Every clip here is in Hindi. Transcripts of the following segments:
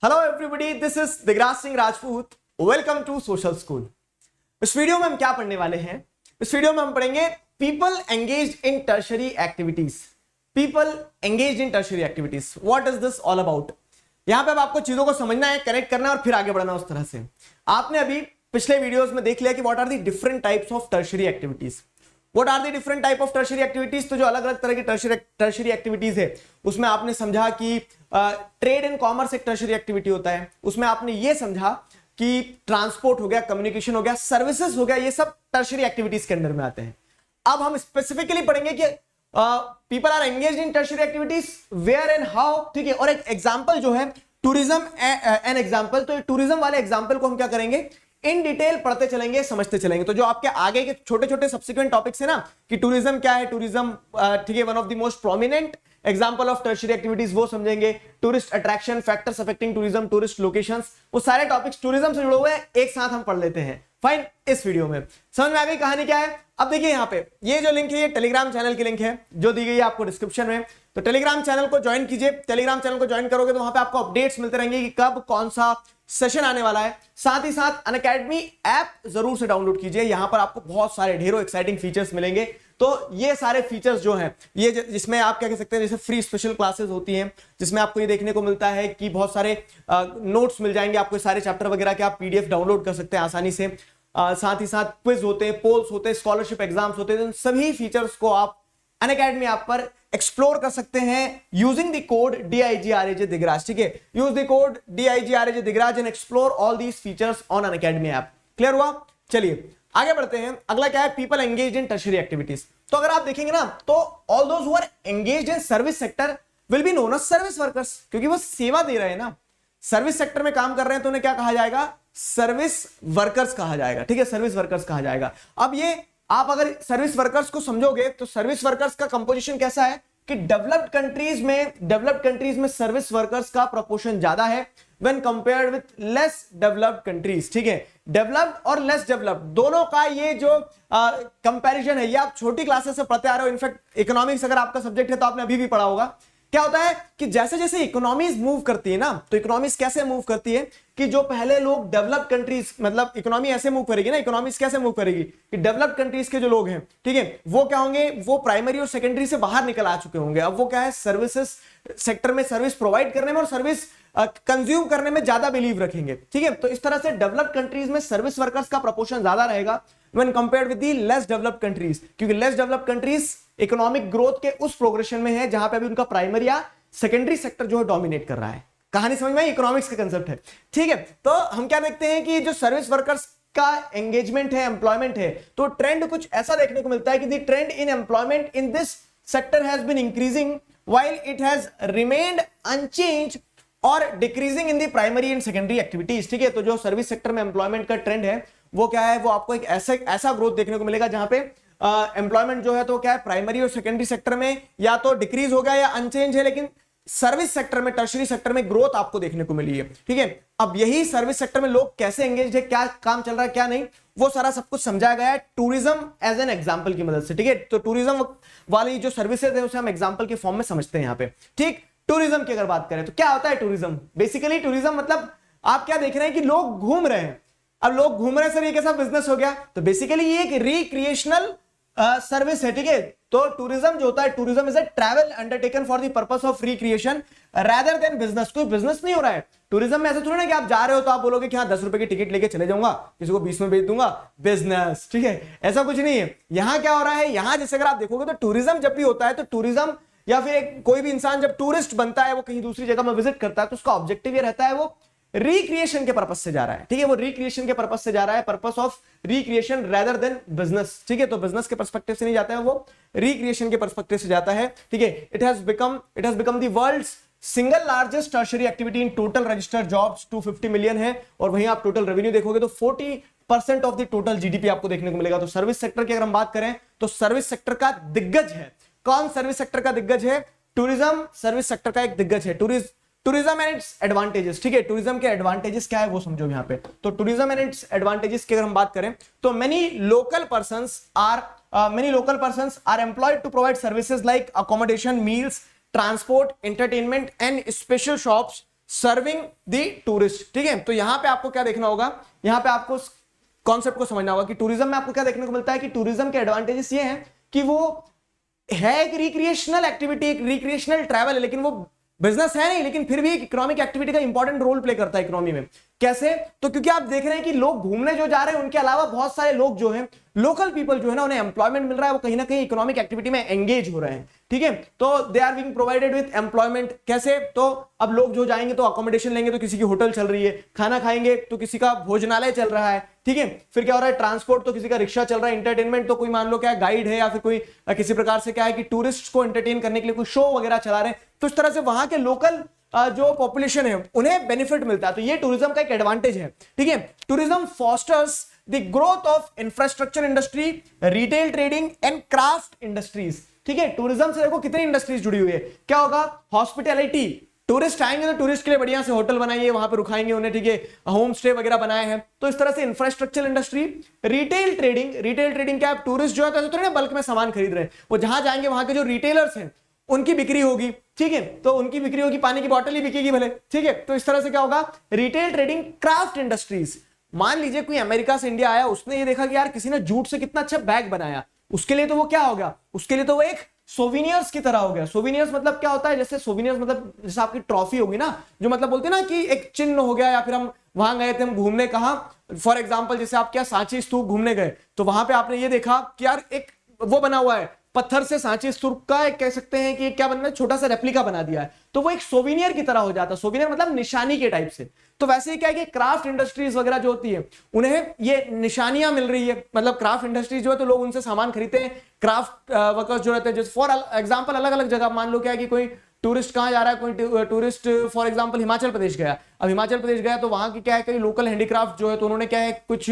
Hello everybody, this is Digraj Singh Rajput. Welcome to social school. इस वीडियो में हम क्या पढ़ने वाले हैं? इस वीडियो में हम पढ़ेंगे people engaged in tertiary activities. People engaged in tertiary activities, what is this all about? यहां पे अब आपको चीजों को समझना है, कनेक्ट करना है और फिर आगे बढ़ना उस तरह से। आपने अभी पिछले वीडियोस में देख लिया कि what are the different types of tertiary activities. What are the different type of tertiary activities? तो जो अलग अलग तरह की टर्शरी एक्टिविटीज है उसमें आपने समझा कि ट्रेड एंड कॉमर्स एक टर्शरी एक्टिविटी होता है। उसमें आपने ये समझा कि ट्रांसपोर्ट हो गया, कम्युनिकेशन हो गया, सर्विसेज हो गया, ये सब टर्शरी एक्टिविटीज के अंडर में आते हैं। अब हम स्पेसिफिकली पढ़ेंगे कि people are engaged in tertiary activities where and how. ठीक है, और एक एग्जांपल जो है टूरिज्म एन एग्जांपल। तो टूरिज्म वाले एग्जांपल को हम क्या करेंगे, इन डिटेल पढ़ते चलेंगे, समझते चलेंगे। तो जो आपके आगे के छोटे छोटे सब्सिक्वेंट टॉपिक्स है ना कि टूरिज्म क्या है, टूरिज्म ठीक है one of the most prominent example of tertiary activities, वो समझेंगे। Tourist attraction, factors affecting tourism, tourist locations, वो सारे टॉपिक्स टूरिज्म से जुड़े हुए हैं, एक साथ हम पढ़ लेते हैं। फाइन, इस वीडियो में समझ में आ गई कहानी क्या है? अब देखिए यहाँ पे ये जो लिंक है, ये टेलीग्राम चैनल की लिंक है जो दी गई है आपको डिस्क्रिप्शन में। तो टेलीग्राम चैनल को ज्वाइन कीजिए। टेलीग्राम चैनल को ज्वाइन करोगे तो वहां पे आपको अपडेट्स मिलते रहेंगे कि कब कौन सा सेशन आने वाला है। साथ ही साथ अनअकैडमी ऐप जरूर से डाउनलोड कीजिए। यहां पर आपको बहुत सारे ढेरों एक्साइटिंग फीचर्स मिलेंगे। तो ये सारे फीचर्स जो हैं, ये जिसमें आप क्या कह सकते हैं, जैसे फ्री स्पेशल क्लासेस होती हैं जिसमें आपको ये देखने को मिलता है कि बहुत सारे नोट्स मिल जाएंगे आपको, सारे चैप्टर वगैरह के आप पीडीएफ डाउनलोड कर सकते हैं आसानी से। साथ ही साथ क्विज होते हैं, पोल्स होते हैं, स्कॉलरशिप एग्जाम्स होते हैं। सभी फीचर्स को आप अनअकैडमी ऐप पर एक्सप्लोर कर सकते हैं using the code DIGRAJ Digraj. ठीक है, use the code DIGRAJ Digraj and explore all these features on Unacademy app. Clear हुआ? चलिए आगे बढ़ते हैं। अगला क्या है? People engaged in tertiary activities. तो अगर आप देखेंगे ना तो all those who are engaged in service sector will be known as service workers, क्योंकि वो सेवा दे रहे हैं ना, सर्विस सेक्टर में काम कर रहे हैं, तो उन्हें क्या कहा जाएगा? सर्विस वर्कर्स कहा जाएगा। ठीक है, सर्विस वर्कर्स कहा जाएगा। अब ये आप अगर सर्विस वर्कर्स को समझोगे तो सर्विस वर्कर्स का कंपोजिशन कैसा है कि डेवलप्ड कंट्रीज में सर्विस वर्कर्स का प्रोपोर्शन ज्यादा है when compared with less developed countries. ठीक है, डेवलप्ड और लेस डेवलप्ड दोनों का ये जो कंपैरिजन है, ये आप छोटी क्लासेस से पढ़ते आ रहे हो। इनफैक्ट इकोनॉमिक्स अगर आपका सब्जेक्ट है तो आपने अभी भी पढ़ा होगा। क्या होता है कि जैसे जैसे इकोनॉमीज मूव करती है ना, तो इकोनॉमीज कैसे मूव करती है कि जो पहले लोग डेवलप्ड कंट्रीज, मतलब इकोनॉमी ऐसे मूव करेगी ना, इकोनॉमीज कैसे मूव करेगी कि डेवलप्ड कंट्रीज के जो लोग हैं, ठीक है, वो क्या होंगे, वो प्राइमरी और सेकेंडरी से बाहर निकल आ चुके होंगे। अब वो क्या है, सर्विसेज सेक्टर में सर्विस प्रोवाइड करने में और सर्विस कंज्यूम करने में ज्यादा बिलीव रखेंगे। ठीक है, तो इस तरह से डेवलप्ड कंट्रीज में सर्विस वर्कर्स का प्रोपोर्शन ज्यादा रहेगा when compared with the less developed countries, क्योंकि less developed countries economic growth के उस प्रोग्रेशन में है जहां पे अभी उनका प्राइमरी या सेकेंडरी सेक्टर जो है डोमिनेट कर रहा है। कहानी समझ में आई? इकोनॉमिक्स का कंसेप्ट है। ठीक है, तो हम क्या देखते हैं कि जो सर्विस वर्कर्स का एंगेजमेंट है, एम्प्लॉयमेंट है, तो ट्रेंड कुछ ऐसा देखने को मिलता है कि the trend in employment in this sector has been increasing while it has remained unchanged और decreasing in the primary and secondary activities. ठीक है, तो जो सर्विस सेक्टर में एम्प्लॉयमेंट का ट्रेंड है वो क्या है, वो आपको एक ऐसा ग्रोथ देखने को मिलेगा जहां पे एम्प्लॉयमेंट जो है तो क्या है, प्राइमरी और सेकेंडरी सेक्टर में या तो डिक्रीज हो गया या अनचेंज है, लेकिन सर्विस सेक्टर में, टर्शरी सेक्टर में ग्रोथ आपको देखने को मिली है। ठीक है, अब यही सर्विस सेक्टर में लोग कैसे एंगेज है, क्या काम चल रहा है क्या नहीं, वो सारा सब कुछ समझाया गया है टूरिज्म एज एन एग्जाम्पल की मदद से। ठीक है, तो टूरिज्म वाली जो सर्विसेज है उसे हम एग्जाम्पल के फॉर्म में समझते हैं यहाँ पे। ठीक, टूरिज्म की अगर बात करें तो क्या होता है टूरिज्म? बेसिकली टूरिज्म मतलब आप क्या देख रहे हैं कि लोग घूम रहे हैं। अब लोग घूम रहे हैं सर, ये कैसा बिजनेस हो गया? तो बेसिकली ये एक रिक्रिएशनल सर्विस है। ठीक है, तो टूरिज्म जो होता है, tourism is a travel undertaken for the purpose of recreation rather than business. कोई बिजनेस नहीं हो रहा है टूरिज्म में। ऐसा थोड़ा ना कि आप जा रहे हो तो आप बोलोगे कि हाँ 10 रुपए की टिकट लेके चले जाऊंगा, किसी को 20 में बेच दूंगा, बिजनेस। ठीक है, ऐसा कुछ नहीं है। यहां क्या हो रहा है, यहां जैसे अगर आप देखोगे तो टूरिज्म जब भी होता है तो टूरिज्म या फिर कोई भी इंसान जब टूरिस्ट बनता है, वो कहीं दूसरी जगह में विजिट करता है, तो उसका ऑब्जेक्टिव ये रहता है वो रिक्रिएशन के पर्पस से जा रहा है। ठीक है, वो रिक्रिएशन के पर्पस से जा रहा है, purpose of recreation rather than business. ठीक है, तो बिजनेस के पर्सपेक्टिव से नहीं जाता है, वो रिक्रिएशन के पर्सपेक्टिव से जाता है। ठीक है, it has become the world's single largest tertiary activity in total registered jobs 250 million है, और वहीं आप टोटल रेवेन्यू देखोगे तो 40% ऑफ द टोटल जीडीपी आपको देखने को मिलेगा। तो सर्विस सेक्टर की अगर हम बात करें तो सर्विस सेक्टर का दिग्गज है कौन? सर्विस सेक्टर का दिग्गज है टूरिज्म। सर्विस सेक्टर का एक दिग्गज है टूरिज्म एंड इट्स एडवांटेजेस। ठीक है, टूरिज्म के एडवांटेजेस क्या है वो समझो यहाँ पे। तो टूरिज्म एंड इट्स एडवांटेजेस की अगर हम बात करें तो many local persons are employed to provide services like accommodation, meals, transport, entertainment and special shops serving the tourist. ठीक है, तो यहां पे आपको क्या देखना होगा, यहां पे आपको कॉन्सेप्ट को समझना होगा कि टूरिज्म में आपको क्या देखने को मिलता है कि टूरिज्म के एडवांटेजेस ये हैं कि वो है एक रिक्रिएशनल एक्टिविटी, एक रिक्रिएशनल ट्रैवल है, लेकिन वो बिजनेस है नहीं, लेकिन फिर भी एक इकोनॉमिक एक्टिविटी का इंपॉर्टेंट रोल प्ले करता है इकोनॉमी में। कैसे? तो क्योंकि आप देख रहे हैं कि लोग घूमने जो जा रहे हैं उनके अलावा बहुत सारे लोग जो हैं, लोकल पीपल जो है ना, उन्हें एम्प्लॉयमेंट मिल रहा है, वो कहीं ना कहीं इकोनॉमिक एक्टिविटी में एंगेज हो रहे हैं। ठीक है, तो they are being provided with employment. कैसे? तो अब लोग जो जाएंगे तो अकोमोडेशन लेंगे तो किसी की होटल चल रही है, खाना खाएंगे तो किसी का भोजनालय चल रहा है। ठीक है, फिर क्या हो रहा है, ट्रांसपोर्ट तो किसी का रिक्शा चल रहा है, एंटरटेनमेंट तो कोई मान लो क्या गाइड है या फिर कोई किसी प्रकार से क्या है कि टूरिस्ट को एंटरटेन करने के लिए कोई शो वगैरह चला रहे हैं। तो इस तरह से वहां के लोकल जो पॉपुलेशन है उन्हें बेनिफिट मिलता है। तो ये टूरिज्म का एक एडवांटेज है। ठीक है, tourism fosters the growth of infrastructure industry, retail trading and craft industries. ठीक है, टूरिज्म से देखो कितनी इंडस्ट्रीज जुड़ी हुई है। क्या होगा, हॉस्पिटैलिटी, टूरिस्ट आएंगे तो टूरिस्ट के लिए बढ़िया से होटल बनाइए, वहां पे रुकाएंगे उन्हें। ठीक है, होम स्टे वगैरह बनाए हैं। तो इस तरह से infrastructure industry, retail trading, retail trading क्या, टूरिस्ट जो है तो बल्क में सामान खरीद रहे हैं, वो जहां जाएंगे वहां के जो रिटेलर्स हैं उनकी बिक्री होगी। ठीक है, तो उनकी बिक्री होगी, पानी की बोतल ही बिकेगी भले। ठीक है, तो इस तरह से क्या होगा, रिटेल ट्रेडिंग, क्राफ्ट इंडस्ट्रीज। मान लीजिए कोई अमेरिका से इंडिया आया, उसने ये देखा कि यार किसी ने जूट से कितना अच्छा बैग बनाया, उसके लिए तो वो क्या हो गया, उसके लिए तो वो एक सोविनियर्स की तरह हो गया। सोविनियर्स मतलब क्या होता है, जैसे सोविनियर्स मतलब जैसे आपकी ट्रॉफी होगी ना, जो मतलब बोलते हैं ना कि एक चिन्ह हो गया, या फिर हम वहां गए थे, हम घूमने, कहा फॉर एग्जाम्पल जैसे आप क्या सांची स्तूप घूमने गए, तो वहां पे आपने ये देखा कि यार एक वो बना हुआ है पत्थर से सांची स्तूप का, एक कह सकते हैं कि एक क्या बनना है, छोटा सा रेप्लिका बना दिया है, तो वो एक सोविनियर की तरह हो जाता है। सोविनियर मतलब निशानी के टाइप से। तो वैसे ही क्या है कि क्राफ्ट इंडस्ट्रीज वगैरह जो होती है उन्हें ये निशानियां मिल रही है, मतलब क्राफ्ट इंडस्ट्रीज जो है तो लोग उनसे सामान खरीदते हैं। क्राफ्ट वर्कर्स जो रहते हैं, जैसे फॉर एग्जांपल अलग अलग जगह, मान लो क्या है कि कोई टूरिस्ट कहां जा रहा है, कोई tourist for example Himachal Pradesh गया। अब हिमाचल प्रदेश गया तो वहां की क्या है, कई लोकल हैंडीक्राफ्ट जो है तो उन्होंने क्या है, कुछ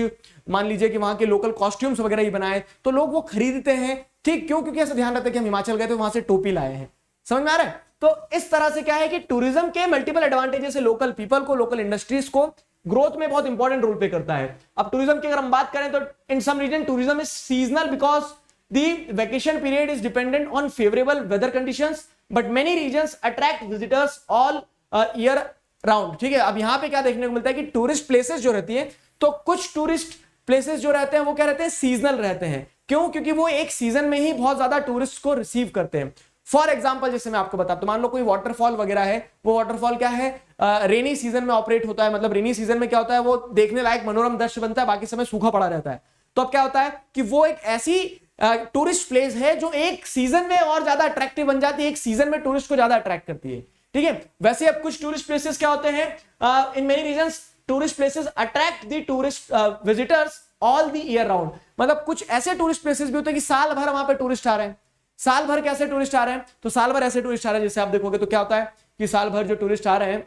मान लीजिए कि वहां के लोकल कॉस्ट्यूम्स वगैरह ही बनाए, तो लोग वो खरीदते हैं। ठीक, क्यों? क्योंकि ऐसा ध्यान रखते हैं कि हम हिमाचल गए तो वहां से टोपी लाए हैं। समझ में आ रहा है? तो इस तरह से क्या है कि टूरिज्म के मल्टीपल एडवांटेजेस है, लोकल पीपल को, लोकल इंडस्ट्रीज को ग्रोथ में बहुत इंपॉर्टेंट रोल प्ले करता है। अब टूरिज्म की अगर हम बात करें तो in some region tourism is seasonal because the vacation period is dependent on favourable weather conditions, but many regions attract visitors all year round. ठीक है, अब यहां पे क्या देखने को मिलता है कि टूरिस्ट प्लेसेस जो रहती है, तो कुछ टूरिस्ट प्लेसेस जो रहते हैं वो क्या रहते हैं, सीजनल रहते हैं। क्यों? क्योंकि वो एक सीजन में ही बहुत ज्यादा टूरिस्ट को रिसीव करते हैं। फॉर एग्जाम्पल जैसे मैं आपको बताता हूं, मान लो कोई वाटरफॉल वगैरह है, वो वाटरफॉल क्या है, रेनी सीजन में ऑपरेट होता है। मतलब रेनी सीजन में क्या होता है, वो देखने लायक मनोरम दृश्य बनता है, बाकी समय सूखा पड़ा रहता है। तो अब क्या होता है कि वो एक ऐसी टूरिस्ट प्लेस है जो एक सीजन में और ज्यादा अट्रैक्टिव बन जाती है, एक सीजन में टूरिस्ट को ज्यादा अट्रैक्ट करती है। ठीक है, वैसे अब कुछ टूरिस्ट प्लेसेस क्या होते हैं, in many regions tourist places attract the tourist visitors all the year round. मतलब कुछ ऐसे टूरिस्ट प्लेसेस भी होते हैं कि साल भर वहां पे टूरिस्ट आ रहे हैं। साल भर कैसे टूरिस्ट आ रहे हैं, तो साल भर ऐसे टूरिस्ट आ रहे हैं, जैसे आप देखोगे तो क्या होता है कि साल भर जो टूरिस्ट आ रहे हैं,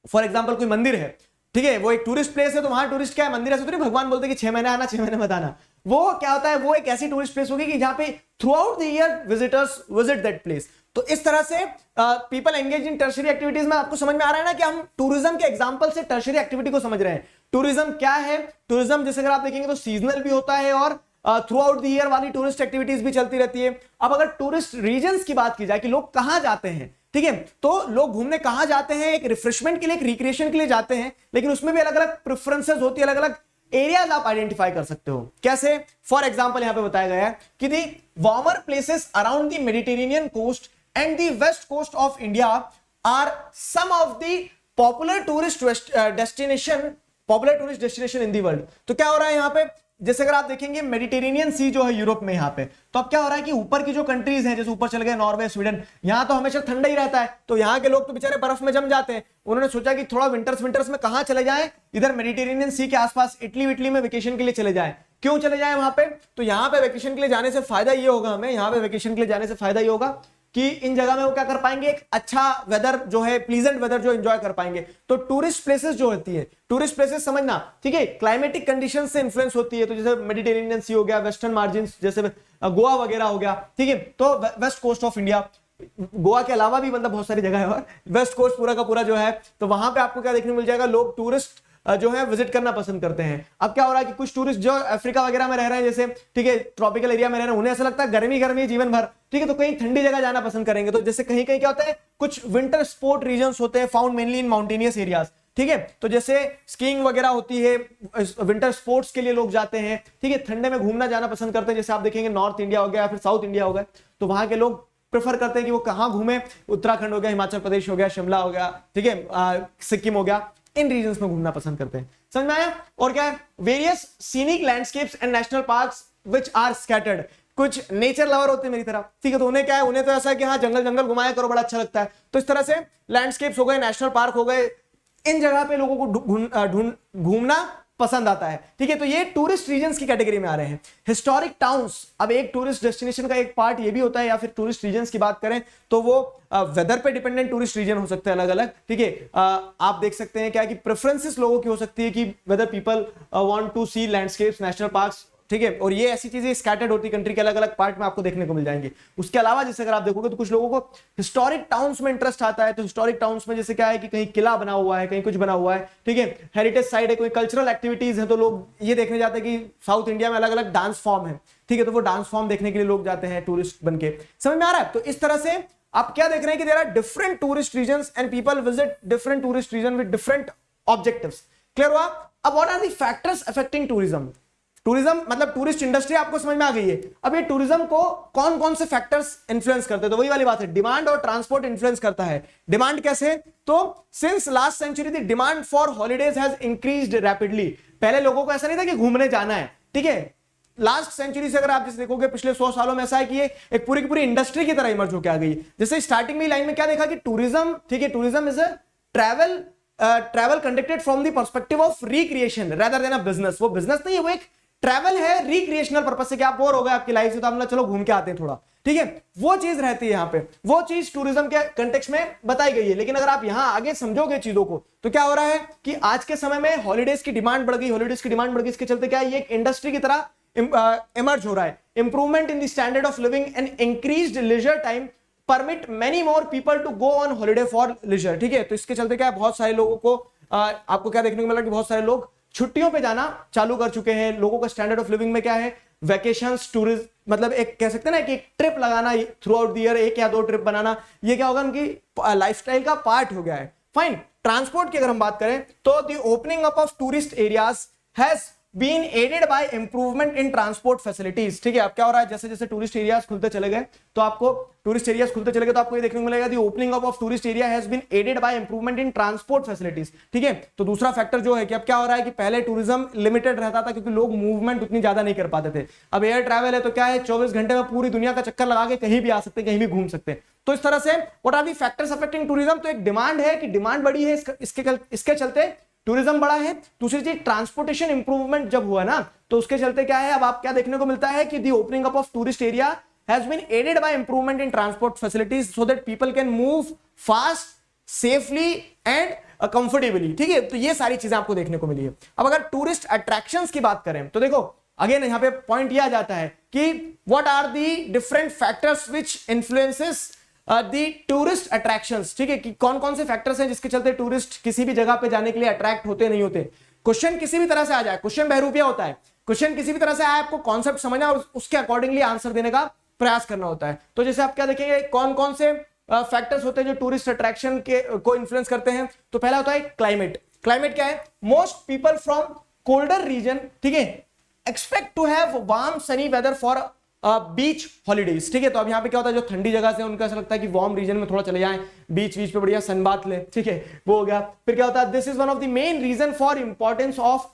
फॉर एग्जांपल कोई मंदिर है, ठीक है, वो एक टूरिस्ट प्लेस है, तो वहां टूरिस्ट क्या है, मंदिर ऐसे तो नहीं भगवान बोलते कि 6 महीने आना 6 महीने मत आना। वो क्या होता है, वो एक ऐसी टूरिस्ट प्लेस होगी कि जहां पे through out the year visitors visit that place. तो इस तरह से पीपल एंगेज इन टर्शियरी एक्टिविटीज में आपको समझ में आ रहा है ना कि हम टूरिज्म के एग्जांपल से टर्शियरी एक्टिविटी को समझ रहे हैं। टूरिज्म क्या है, टूरिज्म जैसे अगर आप देखेंगे तो सीजनल भी होता है और थ्रू आउट द ईयर वाली टूरिस्ट एक्टिविटीज भी चलती रहती है। अब अगर टूरिस्ट रीजन्स की बात की जाए कि लोग कहां जाते हैं, ठीक है, तो लोग घूमने कहां जाते हैं, एक रिफ्रेशमेंट के लिए, एक रिक्रिएशन के लिए जाते हैं, लेकिन उसमें भी अलग अलग प्रेफरेंसेस होती है, अलग अलग एरियाज आप आइडेंटिफाई कर सकते हो। कैसे? फॉर एग्जांपल यहां पे बताया गया है कि the warmer places around the Mediterranean coast and the west coast of India are some of the popular tourist destination in the world. तो क्या हो रहा है यहां पे, जैसे अगर आप देखेंगे मेडिटेरेनियन सी जो है यूरोप में, यहाँ पे तो अब क्या हो रहा है कि ऊपर की जो कंट्रीज हैं, जैसे ऊपर चले गए नॉर्वे, स्वीडन, यहाँ तो हमेशा ठंडा ही रहता है, तो यहाँ के लोग तो बेचारे बर्फ में जम जाते हैं। उन्होंने सोचा कि थोड़ा विंटर्स में कहाँ चले जाएं, इधर मेडिटेरेनियन सी के आसपास इटली में वेकेशन के लिए चले जाएं। क्यों चले जाएं वहां पे? तो यहाँ पे वेकेशन के लिए जाने से फायदा ये होगा, हमें यहाँ पे वेकेशन के लिए जाने से फायदा ये होगा कि इन जगह में वो क्या कर पाएंगे, एक अच्छा वेदर जो है, प्लीजेंट वेदर जो एंजॉय कर पाएंगे। तो टूरिस्ट प्लेसेस जो होती है, टूरिस्ट प्लेसेस समझना, ठीक है, क्लाइमेटिक कंडीशन से इन्फ्लुएंस होती है। तो जैसे मेडिटेरेनियन सी हो गया, वेस्टर्न मार्जिन जैसे गोवा वगैरह हो गया, ठीक है, तो west coast of India, Goa के अलावा भी मतलब बहुत सारी जगह है, और वेस्ट कोस्ट पूरा का पूरा जो है, तो वहां पे आपको क्या देखने मिल जाएगा, लोग टूरिस्ट जो है विजिट करना पसंद करते हैं। अब क्या हो रहा है कि कुछ टूरिस्ट जो अफ्रीका वगैरह में रह रहे हैं, जैसे ठीक है ट्रॉपिकल एरिया में रह रहे हैं, उन्हें ऐसा लगता है गर्मी गर्मी जीवन भर, ठीक है, तो कहीं ठंडी जगह जाना पसंद करेंगे। तो जैसे कहीं कहीं क्या होता है, कुछ विंटर स्पोर्ट रीजन्स होते हैं फाउंड मेनली इन माउंटेनियस एरियाज, ठीक है, तो जैसे स्कीइंग वगैरह होती है, विंटर स्पोर्ट्स के लिए लोग जाते हैं, ठीक है, ठंडे में घूमना जाना पसंद करते हैं। जैसे आप देखेंगे नॉर्थ इंडिया हो गया या फिर साउथ इंडिया हो गया, तो वहां के लोग प्रेफर करते हैं कि वो कहां घूमे, उत्तराखंड हो गया, हिमाचल प्रदेश हो गया, शिमला हो गया, ठीक है, सिक्किम हो गया, इन रीजन्स में घूमना पसंद करते हैं। समझ में आया? और क्या है, various scenic landscapes and national parks which are scattered. कुछ नेचर लवर होते हैं मेरी तरह, ठीक है, तो उन्हें क्या है, उन्हें तो ऐसा है कि हाँ जंगल जंगल घुमाया करो, बड़ा अच्छा लगता है। तो इस तरह से लैंडस्केप्स हो गए, नेशनल पार्क हो गए, इन जगह पे लोगों को घूमना पसंद आता है, ठीक है। तो ये टूरिस्ट रीजन्स की कैटेगरी में आ रहे हैं। हिस्टोरिक टाउन्स, अब एक टूरिस्ट डेस्टिनेशन का एक पार्ट ये भी होता है, या फिर टूरिस्ट रीजन्स की बात करें तो वो वेदर पे डिपेंडेंट टूरिस्ट रीजन हो सकते हैं अलग अलग, ठीक है। आप देख सकते हैं क्या कि प्रेफरेंसेस लोगों की हो सकती है कि whether people want to see landscapes, national parks, ठीक है, और ये ऐसी चीजें स्कैटर्ड होती है कंट्री के अलग अलग पार्ट में आपको देखने को मिल जाएंगे। उसके अलावा जैसे अगर आप देखोगे तो कुछ लोगों को हिस्टोरिक टाउन्स में इंटरेस्ट आता है, तो हिस्टोरिक टाउन्स में जैसे क्या है कि कहीं किला बना हुआ है, कहीं कुछ बना हुआ है, ठीक है, हेरिटेज साइड है, कोई कल्चरल एक्टिविटीज है, तो लोग ये देखने जाते हैं कि साउथ इंडिया में अलग अलग डांस फॉर्म है, ठीक है, तो वो डांस फॉर्म देखने के लिए लोग जाते हैं टूरिस्ट बन के। समझ में आ रहा है? तो इस तरह से आप क्या देख रहे हैं कि there are different tourist regions and people visit different tourist region with different objectives. Clear हुआ? अब what are the factors affecting tourism? Tourism मतलब टूरिस्ट इंडस्ट्री आपको समझ में आ गई है। अब ये टूरिज्म को कौन कौन से फैक्टर्स इंफ्लुएंस करते हैं? तो वही वाली बात है, डिमांड और ट्रांसपोर्ट इंफ्लुएंस करता है। डिमांड कैसे? तो since last century the demand for holidays has increased rapidly. पहले लोगों को ऐसा नहीं था कि घूमने जाना है, ठीक है, लास्ट सेंचुरी से अगर आप जैसे देखोगे पिछले 100 सालों में ऐसा है कि ये एक पूरी की पूरी इंडस्ट्री की तरह इमर्ज होकर आ गई। जैसे स्टार्टिंग में लाइन में क्या देखा कि टूरिज्म, ठीक है, tourism is a travel conducted from the perspective of recreation rather than a business. वो बिजनेस नहीं है, वो एक ट्रैवल है रिक्रिएशनल पर्पस से, कि आप बोर हो गए आपकी लाइफ से, तो आप चलो घूम के आते हैं थोड़ा, ठीक है, वो चीज रहती है यहाँ पे, वो चीज टूरिज्म के कंटेक्स्ट में बताई गई है। लेकिन अगर आप यहाँ आगे समझोगे चीजों को तो क्या हो रहा है कि आज के समय में हॉलीडेज की डिमांड बढ़ गई, हॉलीडेज की डिमांड बढ़ गई, इसके चलते क्या है, ये एक इंडस्ट्री की तरह इमर्ज हो रहा है। Improvement in the standard of living and increased leisure time permit many more people to go on holiday for leisure, ठीक है। तो इसके चलते क्या है, बहुत सारे लोगों को आपको क्या देखने को मिला कि बहुत सारे लोग छुट्टियों पे जाना चालू कर चुके हैं। लोगों का स्टैंडर्ड ऑफ लिविंग में क्या है, वैकेशंस, टूरिज्म, मतलब एक कह सकते हैं ना कि एक ट्रिप लगाना थ्रू आउट द ईयर, एक या दो ट्रिप बनाना, ये क्या होगा उनकी लाइफस्टाइल का पार्ट हो गया है। फाइन। ट्रांसपोर्ट की अगर हम बात करें तो the opening up of tourist areas has been aided by improvement in transport facilities, ठीक है। अब क्या हो रहा है, जैसे जैसे टूरिस्ट एरियाज खुलते चले गए तो आपको ये देखने को मिलेगा, the opening up of tourist area has been aided by improvement in transport facilities, ठीक है। तो दूसरा फैक्टर जो है कि अब क्या हो रहा है कि पहले टूरिज्म लिमिटेड रहता था क्योंकि लोग मूवमेंट उतनी ज्यादा नहीं कर पाते थे। अब एयर ट्रैवल है तो क्या है, 24 घंटे में पूरी दुनिया का चक्कर लगा के कहीं भी आ सकते, कहीं भी घूम सकते। तो इस तरह से what are the factors affecting tourism? तो एक डिमांड है कि डिमांड बढ़ी है, इसके चलते टूरिज्म बढ़ा है। दूसरी चीज ट्रांसपोर्टेशन इंप्रूवमेंट जब हुआ ना, तो उसके चलते क्या है, अब आप क्या देखने को मिलता है कि the opening up of tourist area has been aided by improvement in transport facilities so that people can move fast, safely and comfortably, ठीक है। तो ये सारी चीजें आपको देखने को मिली है। अब अगर टूरिस्ट अट्रैक्शंस की बात करें तो देखो अगेन यहां पे पॉइंट यह आ जाता है कि what are the different factors which influences the tourist attractions, ठीक है, कि कौन कौन से फैक्टर्स हैं जिसके चलते टूरिस्ट किसी भी जगह पे जाने के लिए अट्रैक्ट होते नहीं होते। क्वेश्चन किसी भी तरह से आ जाए, क्वेश्चन बहरूपिया होता है, क्वेश्चन किसी भी तरह से आए, आपको कॉन्सेप्ट समझना और उसके अकॉर्डिंगली आंसर देने का प्रयास करना होता है। तो जैसे आप क्या देखेंगे, कौन कौन से फैक्टर्स होते हैं जो टूरिस्ट अट्रैक्शन के को इन्फ्लुएंस करते हैं? तो पहला होता है क्लाइमेट। क्लाइमेट क्या है, most people from colder region, ठीक है, expect to have warm sunny weather for beach holidays, ठीक है। तो अब यहाँ पे क्या होता है, जो ठंडी जगह से उनको ऐसा लगता है कि वार्म रीजन में थोड़ा चले जाएं, बीच पे बढ़िया सनबाथ ले, ठीक है, वो हो गया। फिर क्या होता है, this is one of the main reason for importance of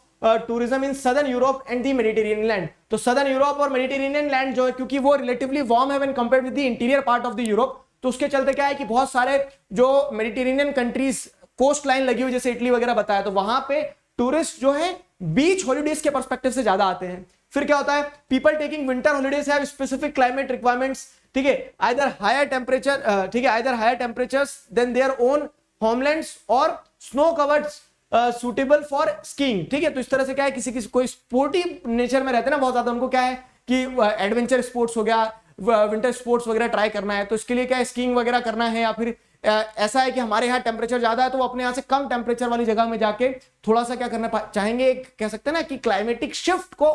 tourism in southern Europe and the Mediterranean land. तो सदर्न यूरोप और मेडिटेरियन लैंड जो है, क्योंकि वो रिलेटिवली वार्म है when compared with the interior part of the Europe, तो उसके चलते क्या है कि बहुत सारे जो मेडिटेरियन कंट्रीज कोस्ट लाइन लगी हुई, जैसे इटली वगैरह बताया, तो वहां पे टूरिस्ट जो है बीच हॉलीडेज के पर्सपेक्टिव से ज्यादा आते हैं। फिर क्या होता है, people taking winter holidays have specific climate requirements, ठीक है, आइदर हायर टेम्परेचर, ठीक है, either higher temperatures than their own homelands और snow covered suitable for skiing, ठीक है। तो इस तरह से क्या है, किसी कोई स्पोर्टिव नेचर में रहते हैं ना बहुत ज्यादा, उनको क्या है कि एडवेंचर स्पोर्ट्स हो गया, विंटर स्पोर्ट्स वगैरह ट्राई करना है, तो इसके लिए क्या है, स्कीइंग वगैरह करना है या फिर ऐसा है कि हमारे यहाँ टेम्परेचर ज्यादा है तो वो अपने यहाँ से कम टेम्परेचर वाली जगह में जाके थोड़ा सा क्या करना चाहेंगे, एक कह सकते हैं ना कि क्लाइमेटिक शिफ्ट को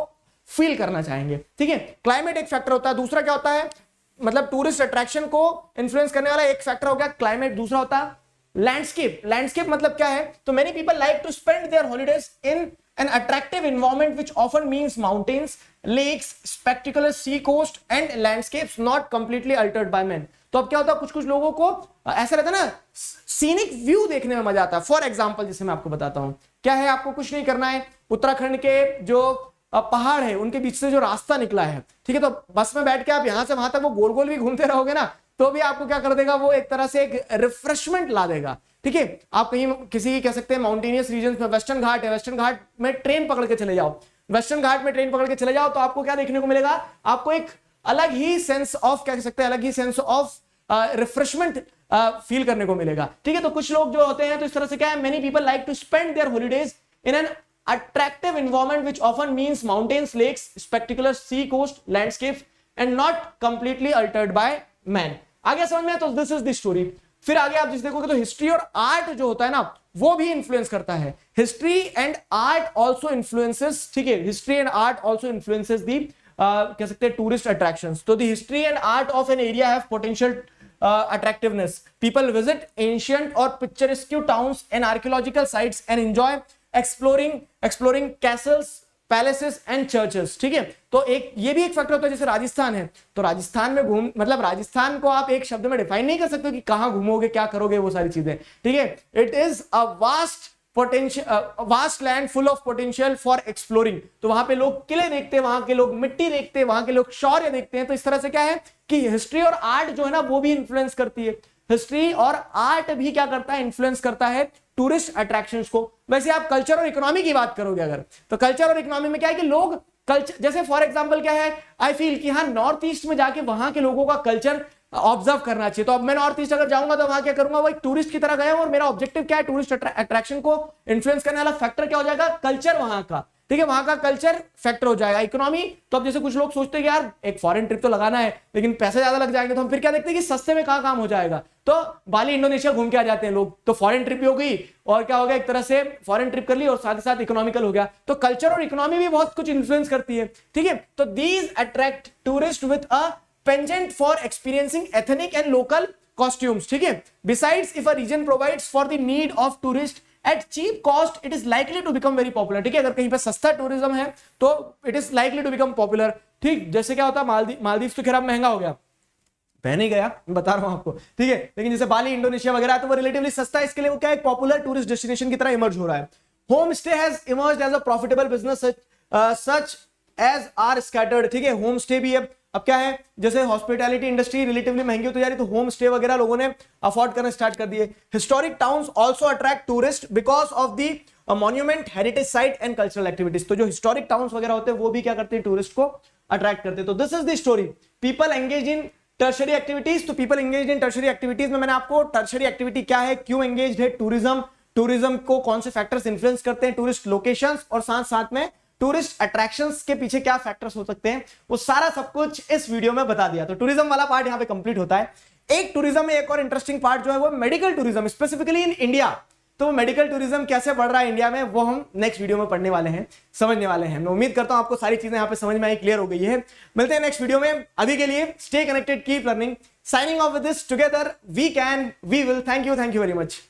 फील करना चाहेंगे। ठीक है, क्लाइमेट एक फैक्टर होता है। दूसरा क्या होता है, मतलब टूरिस्ट अट्रैक्शन को इन्फ्लुएंस करने वाला एक फैक्टर हो गया क्लाइमेट, दूसरा होता है लैंडस्केप। लैंडस्केप मतलब क्या है, तो many people like to spend their holidays in an attractive environment which often means mountains, lakes, spectacular sea coast and landscapes not completely altered by man। तो अब क्या होता है, कुछ कुछ लोगों को ऐसा रहता है ना, सीनिक व्यू देखने में मजा आता है। फॉर एग्जांपल जैसे मैं आपको बताता हूं, क्या है, आपको कुछ नहीं करना है, उत्तराखंड के जो पहाड़ है उनके बीच से जो रास्ता निकला है, ठीक है, तो बस में बैठ के आप यहां से वहां तक वो गोल गोल भी घूमते रहोगे ना, तो भी आपको क्या कर देगा, वो एक तरह से एक रिफ्रेशमेंट ला देगा। ठीक है, आप कहीं किसी कह सकते हैं माउंटेनियस रीजन में, वेस्टर्न घाट है, वेस्टर्न घाट में ट्रेन पकड़ के चले जाओ, वेस्टर्न घाट में ट्रेन पकड़ के चले जाओ, तो आपको क्या देखने को मिलेगा, आपको एक अलग ही सेंस ऑफ, क्या कह सकते हैं, अलग ही सेंस ऑफ रिफ्रेशमेंट फील करने को मिलेगा। ठीक है, तो कुछ लोग जो होते हैं तो इस तरह से क्या है, many people like to spend their holidays in an attractive environment which often means mountains, lakes, spectacular sea coast, landscapes and not completely altered by man। आगे समझ में, तो दिस इज द स्टोरी। फिर आगे आप जिस देखोगे तो हिस्ट्री और आर्ट जो होता है ना, वो भी इन्फ्लुएंस करता है। History and art also influences, ठीक है, history and art also influences the कह सकते हैं टूरिस्ट अट्रैक्शंस। तो the history and art of an area have potential attractiveness. People visit ancient or picturesque towns and archaeological sites and enjoy exploring castles, palaces and churches. ठीक है, तो एक ये भी एक फैक्टर होता है, जैसे राजस्थान है, तो राजस्थान में मतलब राजस्थान को आप एक शब्द में डिफाइन नहीं कर सकते कि कहां घूमोगे, क्या करोगे, वो सारी चीजें। ठीक है, it is a vast land full of potential for exploring. तो वहां पे लोग किले देखते हैं, वहां के लोग मिट्टी देखते हैं, वहां के लोग शौर्य देखते हैं। तो इस तरह से क्या है कि हिस्ट्री और आर्ट जो है ना, वो भी इंफ्लुएंस करती है। हिस्ट्री और आर्ट भी क्या करता है, इंफ्लुएंस करता है टूरिस्ट अट्रैक्शंस को। वैसे आप कल्चर और इकोनॉमी की बात करोगे अगर, तो कल्चर और इकोनॉमी में क्या है कि लोग कल्चर, जैसे फॉर एग्जांपल क्या है, आई फील कि हाँ नॉर्थ ईस्ट में जाके वहां के लोगों का कल्चर ऑब्जर्व करना चाहिए। तो अब मैं नॉर्थ ईस्ट अगर जाऊंगा तो वहां क्या करूंगा, वो एक टूरिस्ट की तरह गया हूं और मेरा ऑब्जेक्टिव क्या है, टूरिस्ट अट्रैक्शन को इन्फ्लुएंस करने वाला फैक्टर क्या हो जाएगा, कल्चर वहां का। ठीक है, वहां का कल्चर फैक्टर हो जाएगा। इकोनॉमी, तो अब जैसे कुछ लोग सोचते हैं कि यार एक फॉरेन ट्रिप तो लगाना है लेकिन पैसे ज्यादा लग जाएंगे, तो हम फिर क्या देखते हैं कि सस्ते में कहां काम हो जाएगा, तो बाली इंडोनेशिया घूम के आ जाते हैं लोग। तो फॉरेन ट्रिप भी हो गई और क्या हो गया, एक तरह से फॉरेन ट्रिप कर ली और साथ ही साथ इकोनॉमिकल हो गया। तो कल्चर और इकोनॉमी भी बहुत कुछ इन्फ्लुएंस करती है। ठीक है, तो these attract tourist with a penchant for experiencing ethnic and local costumes. ठीक है, besides if a region provides for the need of tourist at cheap cost, it is likely to become very popular. ठीक है, अगर कहीं पे सस्ता टूरिज्म है तो it is likely to become popular. ठीक, जैसे क्या होता है मालदीव तो खैर अब महंगा हो गया, पहन ही गया, मैं बता रहा हूं आपको। ठीक है, लेकिन जैसे बाली इंडोनेशिया वगैरह तो वो रिलेटिवली सस्ता है, इसके लिए वो क्या है, पॉपुलर टूरिस्ट डेस्टिनेशन की तरह इमर्ज हो रहा है। Home stay has emerged as a profitable business such as are scattered. ठीक है, होम स्टे भी है। अब क्या है, जैसे हॉस्पिटैलिटी इंडस्ट्री रिलेटिवली महंगी होती जा रही, तो होम स्टे वगैरह लोगों ने अफोर्ड करना स्टार्ट कर दिए। Historic towns also attract tourist because of the monument, heritage site and cultural activities. तो जो हिस्टोरिक टाउन्स वगैरह होते हैं वो भी क्या करते हैं, टूरिस्ट को अट्रैक्ट करते हैं। तो this is the story. People engage in tertiary activities. तो people engage in tertiary activities में मैंने आपको टर्शरी एक्टिविटी क्या है, क्यों एंगेज है, टूरिज्म को कौन से फैक्टर्स इंफ्लुएंस करते हैं, टूरिस्ट लोकेशंस, और साथ साथ में टूरिस्ट अट्रैक्शंस के पीछे क्या फैक्टर्स हो सकते हैं, वो सारा सब कुछ इस वीडियो में बता दिया। तो टूरिज्म वाला पार्ट यहां पे कंप्लीट होता है। एक टूरिज्म में एक और इंटरेस्टिंग पार्ट जो है वो medical tourism, specifically in India. तो मेडिकल टूरिज्म कैसे बढ़ रहा है इंडिया में, वो हम नेक्स्ट वीडियो में पढ़ने वाले हैं, समझने वाले हैं। मैं उम्मीद करता हूं आपको सारी चीजें यहां पे समझ में आई, क्लियर हो गई है। मिलते हैं नेक्स्ट वीडियो में, अभी के लिए stay connected, keep learning, signing off with this, together we can, we will. Thank you very much.